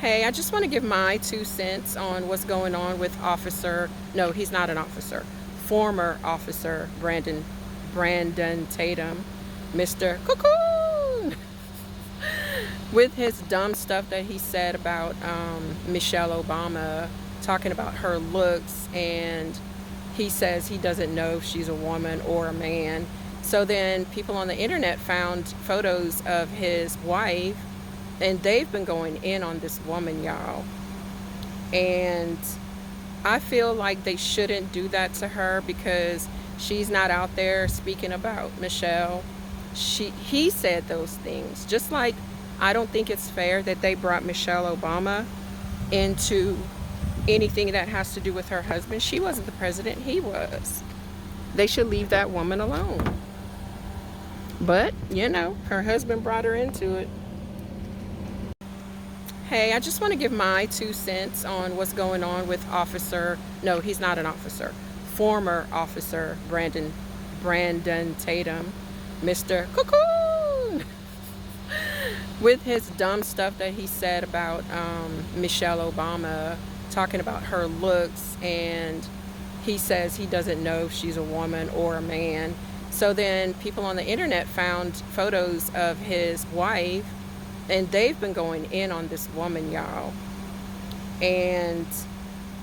Hey, I just want to give my 2 cents on what's going on with no, he's not an officer, former officer Brandon Tatum, Mr. Cocoon, with his dumb stuff that he said about Michelle Obama, talking about her looks, and he says he doesn't know if she's a woman or a man. So then people on the internet found photos of his wife, and they've been going in on this woman, y'all. And I feel like they shouldn't do that to her because she's not out there speaking about Michelle. He said those things. Just like I don't think it's fair that they brought Michelle Obama into anything that has to do with her husband. She wasn't the president, he was. They should leave that woman alone. But, her husband brought her into it. Hey, I just want to give my 2 cents on what's going on with no, he's not an officer, former officer Brandon Tatum, Mr. Cocoon, with his dumb stuff that he said about Michelle Obama, talking about her looks, and he says he doesn't know if she's a woman or a man. So then people on the internet found photos of his wife, and they've been going in on this woman, y'all. And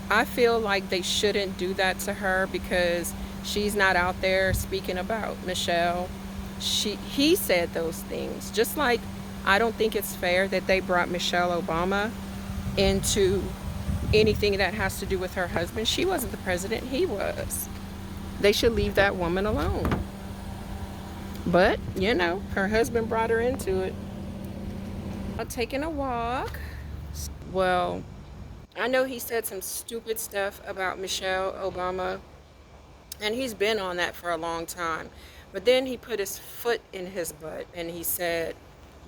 I feel like they shouldn't do that to her because she's not out there speaking about Michelle. He said those things. Just like I don't think it's fair that they brought Michelle Obama into anything that has to do with her husband. She wasn't the president, he was. They should leave that woman alone. But, her husband brought her into it. Taking a walk. Well, I know he said some stupid stuff about Michelle Obama, and he's been on that for a long time. But then he put his foot in his butt and he said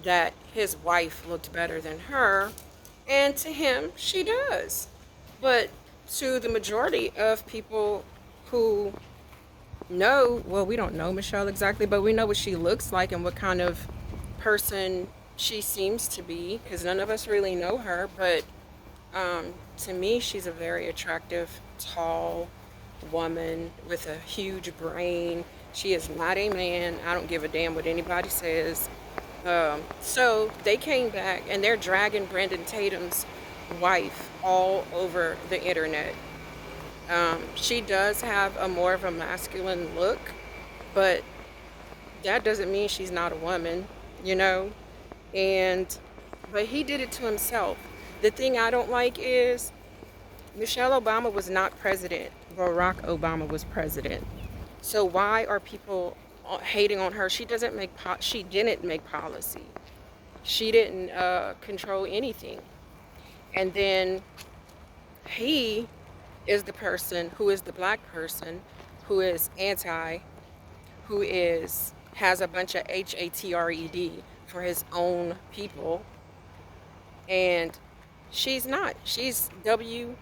that his wife looked better than her, and to him, she does. But to the majority of people who know, well, we don't know Michelle exactly, but we know what she looks like and what kind of person she seems to be, because none of us really know her. But to me, she's a very attractive, tall woman with a huge brain. She is not a man. I don't give a damn what anybody says. So they came back and they're dragging Brandon Tatum's wife all over the internet. She does have a more of a masculine look, but that doesn't mean she's not a woman, but he did it to himself. The thing I don't like is Michelle Obama was not president. Barack Obama was president. So why are people hating on her? She didn't make policy. She didn't control anything. And then he is the person who is the black person who is has a bunch of hatred for his own people. And she's not. She's YT.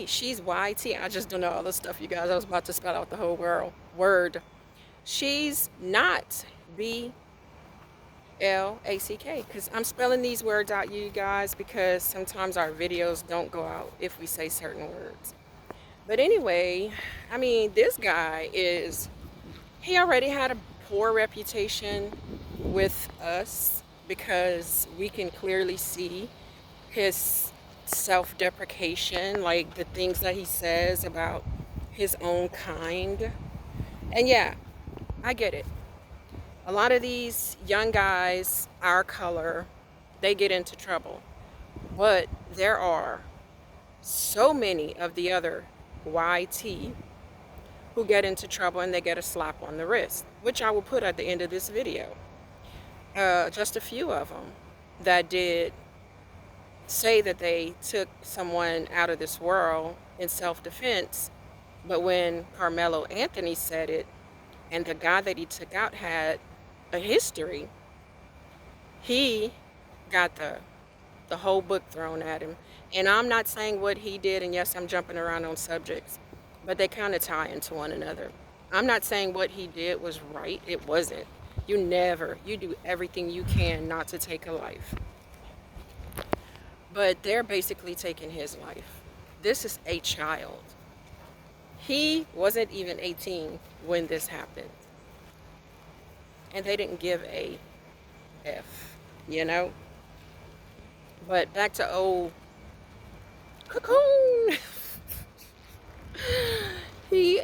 She's YT. I just don't know all this stuff, you guys. I was about to spell out the whole word. She's not BLACK, because I'm spelling these words out, you guys, because sometimes our videos don't go out if we say certain words. But anyway, I mean, this guy he already had a poor reputation with us because we can clearly see his self-deprecation, like the things that he says about his own kind. And yeah, I get it. A lot of these young guys, our color, they get into trouble. But there are so many of the other YT who get into trouble and they get a slap on the wrist, which I will put at the end of this video. Just a few of them that did say that they took someone out of this world in self-defense, but when Carmelo Anthony said it, and the guy that he took out had a history, he got the whole book thrown at him. And I'm not saying what he did, and yes, I'm jumping around on subjects, but they kind of tie into one another. I'm not saying what he did was right. It wasn't. You do everything you can not to take a life. But they're basically taking his life. This is a child. He wasn't even 18 when this happened. And they didn't give a F, you know? But back to old Cocoon. he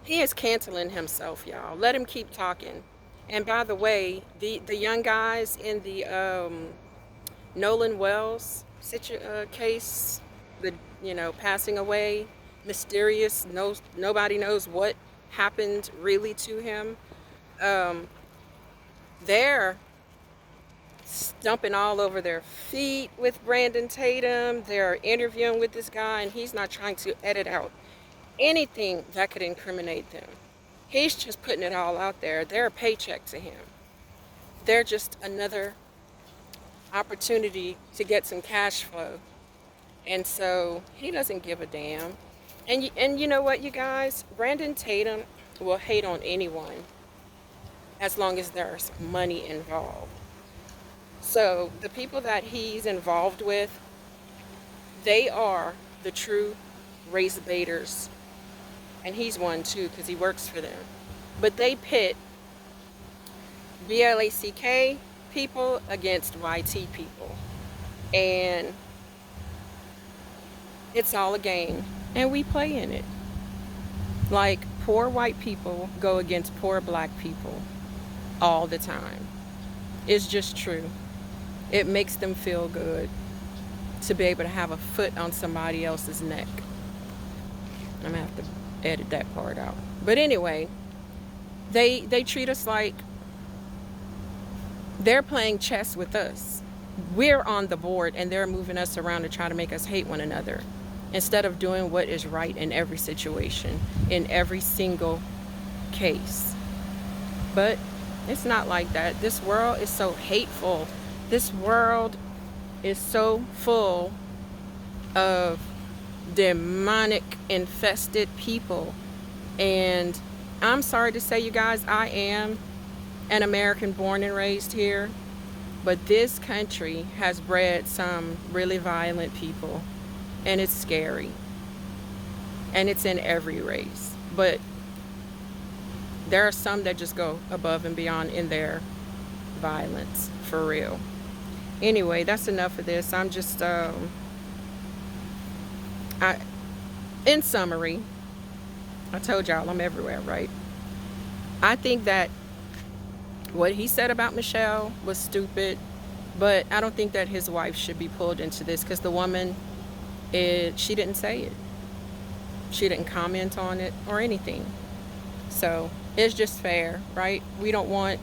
he is canceling himself, y'all. Let him keep talking. And by the way, the young guys in the Nolan Wells case, the passing away, mysterious, nobody knows what happened really to him. They're stumping all over their feet with Brandon Tatum. They're interviewing with this guy, and he's not trying to edit out anything that could incriminate them. He's just putting it all out there. They're a paycheck to him. They're just another opportunity to get some cash flow. And so he doesn't give a damn. And you know what, you guys? Brandon Tatum will hate on anyone as long as there's money involved. So the people that he's involved with, they are the true race baiters. And he's one too, because he works for them. But they pit BLACK people against YT people. And it's all a game. And we play in it. Like, poor white people go against poor black people all the time. It's just true. It makes them feel good to be able to have a foot on somebody else's neck. I'm gonna have to edit that part out. But anyway, they treat us like they're playing chess with us. We're on the board and they're moving us around to try to make us hate one another, instead of doing what is right in every situation, in every single case. But it's not like that. This world is so hateful. This world is so full of demonic infested people. And I'm sorry to say, you guys, I am an American born and raised here, but this country has bred some really violent people, and it's scary. And it's in every race. But there are some that just go above and beyond in their violence, for real. Anyway, that's enough of this. I'm just, in summary, I told y'all I'm everywhere, right? I think that what he said about Michelle was stupid, but I don't think that his wife should be pulled into this, because the woman, she didn't say it. She didn't comment on it or anything. So it's just fair, right? We don't want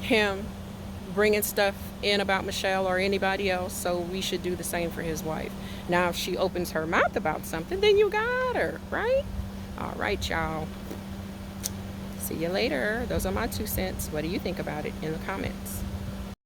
him bringing stuff in about Michelle or anybody else, so we should do the same for his wife. Now, if she opens her mouth about something, then you got her, right? All right, y'all. See you later. Those are my 2 cents. What do you think about it in the comments?